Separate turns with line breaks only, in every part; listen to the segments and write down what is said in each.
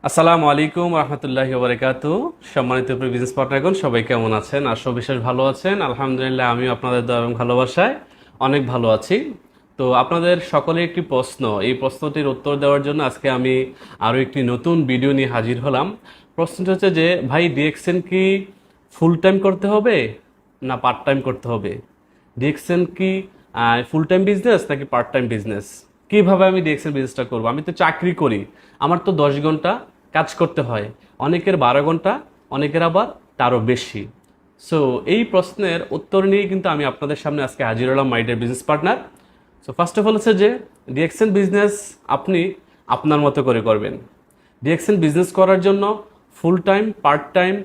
আসসালামু আলাইকুম রহমতুল্লাহি ওবারাকাতু। সম্মানিত বিজনেস পার্টনারগণ, সবাই কেমন আছেন? আশা বিশেষ ভালো আছেন। আলহামদুলিল্লাহ, আমিও আপনাদের দোয়া এবং ভালোবাসায় অনেক ভালো আছি। তো আপনাদের সকলের একটি প্রশ্ন, এই প্রশ্নটির উত্তর দেওয়ার জন্য আজকে আমি আরও একটি নতুন ভিডিও নিয়ে হাজির হলাম। প্রশ্নটা হচ্ছে যে, ভাই ডিএক্সএন কি ফুল টাইম করতে হবে না পার্ট টাইম করতে হবে? ডিএক্সএন কি ফুল টাইম বিজনেস নাকি পার্ট টাইম বিজনেস? কিভাবে আমি ডিএক্সএন বিজনেসটা করবো? আমি তো চাকরি করি, আমার তো 10 ঘন্টা কাজ করতে হয়, অনেকের 12 ঘন্টা, অনেকের আবার তারও বেশি। সো এই প্রশ্নের উত্তর নিয়ে কিন্তু আমি আপনাদের সামনে আজকে হাজির হলাম, my dear business partner. So first of all হচ্ছে যে, ডিএক্সএন বিজনেস আপনি আপনার মতো করে করবেন। ডিএক্সএন বিজনেস করার জন্য ফুল টাইম, পার্ট টাইম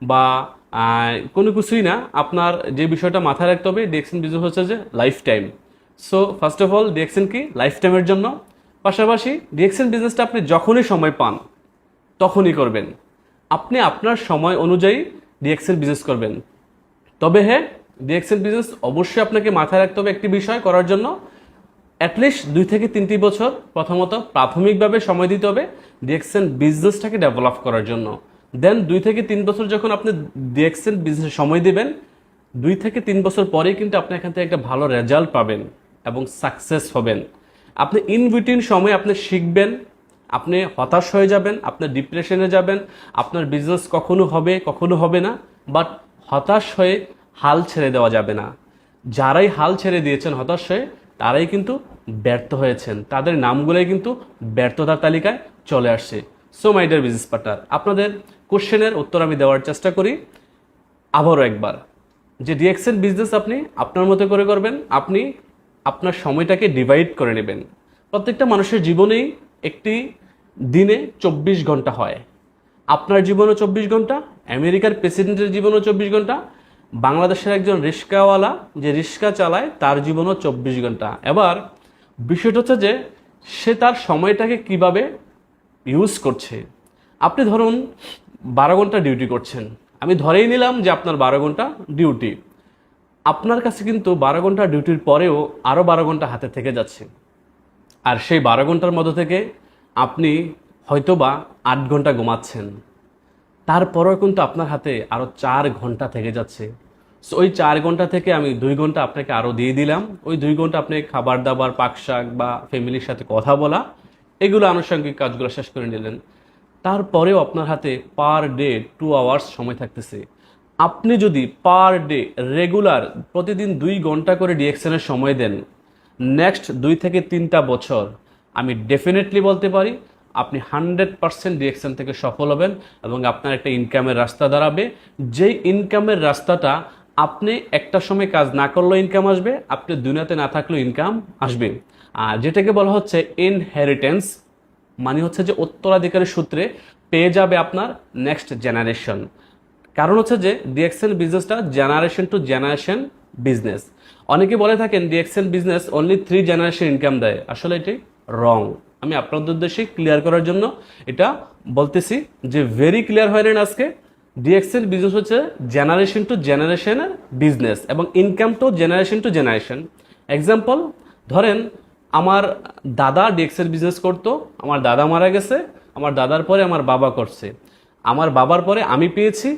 বা কোনো কিছুই না। আপনার যে বিষয়টা মাথায় রাখতে হবে, ডিএক্সএন বিজনেস হচ্ছে যে life time. So first of all DXN কি লাইফ টাইমের জন্য। পাশাপাশি ডিএক্সএন বিজনেসটা আপনি যখনই সময় পান তখনই করবেন। আপনি আপনার সময় অনুযায়ী ডিএক্সএন বিজনেস করবেন। তবে হ্যাঁ, ডিএক্সএন বিজনেস অবশ্যই আপনাকে মাথায় রাখতে হবে একটি বিষয় করার জন্য, অ্যাটলিস্ট 2 থেকে 3টি বছর প্রথমত প্রাথমিকভাবে সময় দিতে হবে ডিএক্সএন বিজনেসটাকে ডেভেলপ করার জন্য। দেন 2 থেকে 3 বছর যখন আপনি ডিএক্সএন বিজনেস সময় দিবেন, 2 থেকে 3 বছর পরেই কিন্তু আপনি এখান থেকে একটা ভালো রেজাল্ট পাবেন এবং সাকসেস হবেন। আপনি ইন বিটুইন সময় আপনি শিখবেন, আপনি হতাশ হয়ে যাবেন, আপনি ডিপ্রেশনে যাবেন, আপনার বিজনেস কখনো হবে কখনো হবে না। বাট হতাশ হয়ে হাল ছেড়ে দেওয়া যাবে না। যারাই হাল ছেড়ে দিয়েছেন হতাশ হয়ে, তারাই কিন্তু ব্যর্থ হয়েছেন, তাদের নামগুলোই কিন্তু ব্যর্থতার তালিকায় চলে আসছে। So my dear business partner, আপনাদের কোশ্চেনের উত্তর আমি দেওয়ার চেষ্টা করি আবারও একবার, যে ডিএক্সএন বিজনেস আপনি আপনার মতো করে করবেন। আপনি আপনার সময়টাকে ডিভাইড করে নেবেন। প্রত্যেকটা মানুষের জীবনেই একটি দিনে 24 ঘন্টা হয়। আপনার জীবনও 24 ঘন্টা, আমেরিকার প্রেসিডেন্টের জীবনও 24 ঘন্টা, বাংলাদেশের একজন রিক্সাওয়ালা যে রিক্সা চালায় তার জীবনও 24 ঘন্টা। এবার বিষয়টা হচ্ছে যে, সে তার সময়টাকে কিভাবে ইউজ করছে। আপনি ধরুন 12 ঘন্টা ডিউটি করছেন, আমি ধরেই নিলাম যে আপনার 12 ঘন্টা ডিউটি। আপনার কাছে কিন্তু 12 ঘন্টা ডিউটির পরেও আরও 12 ঘন্টা হাতে থেকে যাচ্ছে। আর সেই 12 ঘন্টার মধ্যে থেকে আপনি হয়তোবা 8 ঘন্টা ঘুমাচ্ছেন, তারপরেও কিন্তু আপনার হাতে আরও 4 ঘন্টা থেকে যাচ্ছে। সো ওই 4 ঘন্টা থেকে আমি 2 ঘন্টা আপনাকে আরও দিয়ে দিলাম। ওই 2 ঘন্টা আপনি খাবার দাবার, পাক শাক বা ফ্যামিলির সাথে কথা বলা, এগুলো আনুষঙ্গিক কাজগুলো শেষ করে নিলেন। তারপরেও আপনার হাতে পার ডে 2 আওয়ার্স সময় থাকতেছে। আপনি যদি পার ডে রেগুলার প্রতিদিন 2 ঘন্টা করে ডিএক্সএনের সময় দেন, নেক্সট 2 থেকে 3টা বছর আমি ডেফিনেটলি বলতে পারি আপনি 100% ডিএক্সএন থেকে সফল হবেন এবং আপনার একটা ইনকামের রাস্তা দাঁড়াবে। যেই ইনকামের রাস্তাটা আপনি একটা সময় কাজ না করলেও ইনকাম আসবে, আপনি দুনিয়াতে না থাকলেও ইনকাম আসবে। আর যেটাকে বলা হচ্ছে ইনহেরিটেন্স, মানে হচ্ছে যে উত্তরাধিকারের সূত্রে পেয়ে যাবে আপনার নেক্সট জেনারেশন। কারণ হচ্ছে যে ডিএক্সএন বিজনেসটা জেনারেশন টু জেনারেশন বিজনেস। অনেকে বলে থাকেন DXN business only 3 generation income দেয়, আসলে এটি রং। আমি আপনাদের উদ্দেশ্যে ক্লিয়ার করার জন্য এটা বলতেছি যে ভেরি ক্লিয়ার হয়ে নেন আজকে। ডিএক্সএন বিজনেস হচ্ছে জেনারেশন টু জেনারেশনের বিজনেস এবং ইনকাম টু জেনারেশন। এক্সাম্পল ধরেন, আমার দাদা ডিএক্সএন বিজনেস করতো, আমার দাদা মারা গেছে, আমার দাদার পরে আমার বাবা করছে, আমার বাবার পরে আমি পেয়েছি,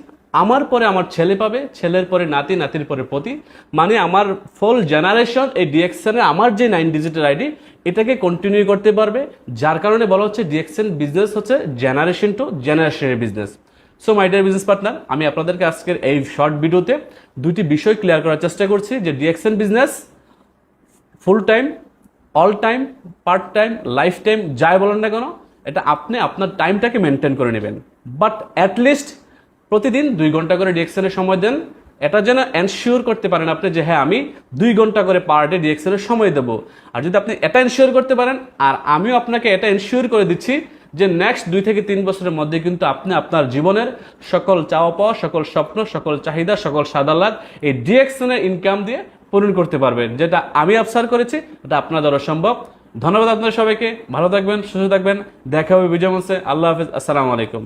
আমার পরে আমার ছেলে পাবে, ছেলের পরে নাতি, নাতির পরে পতি, মানে আমার ফুল জেনারেশন এই ডিএক্সএনে আমার যে 9 ডিজিটের আইডি এটাকে কন্টিনিউ করতে পারবে। যার কারণে বলা হচ্ছে ডিএক্সএন বিজনেস হচ্ছে জেনারেশন টু জেনারেশনের business. So my dear business partner, আমি আপনাদেরকে আজকের এই শর্ট ভিডিওতে 2টি বিষয় ক্লিয়ার করার চেষ্টা করছি যে DXN business full time, all time, part time, life time, যাই বলেন না কেন, এটা আপনি আপনার টাইমটাকে মেনটেন করে নেবেন। বাট অ্যাটলিস্ট প্রতিদিন 2 ঘন্টা করে ডিএক্সএনের সময় দেন। এটা যেন এনশিওর করতে পারেন আপনি যে হ্যাঁ, আমি 2 ঘন্টা করে পার ডে ডিএক্সএনের সময় দেবো। আর যদি আপনি এটা এনশিওর করতে পারেন, আর আমিও আপনাকে এটা এনশিওর করে দিচ্ছি যে নেক্সট 2 থেকে 3 বছরের মধ্যে কিন্তু আপনি আপনার জীবনের সকল চাওয়া পাওয়া, সকল স্বপ্ন, সকল চাহিদা, সকল সাদাল্লাদ এই ডিএক্সএনের ইনকাম দিয়ে পূরণ করতে পারবেন। যেটা আমি অবসার করেছি, এটা আপনার দ্বারা সম্ভব। ধন্যবাদ আপনাদের সবাইকে, ভালো থাকবেন, সুস্থ থাকবেন, দেখা হবে বিজয় মঞ্চে। আল্লাহ হাফিজ, আসসালামু আলাইকুম।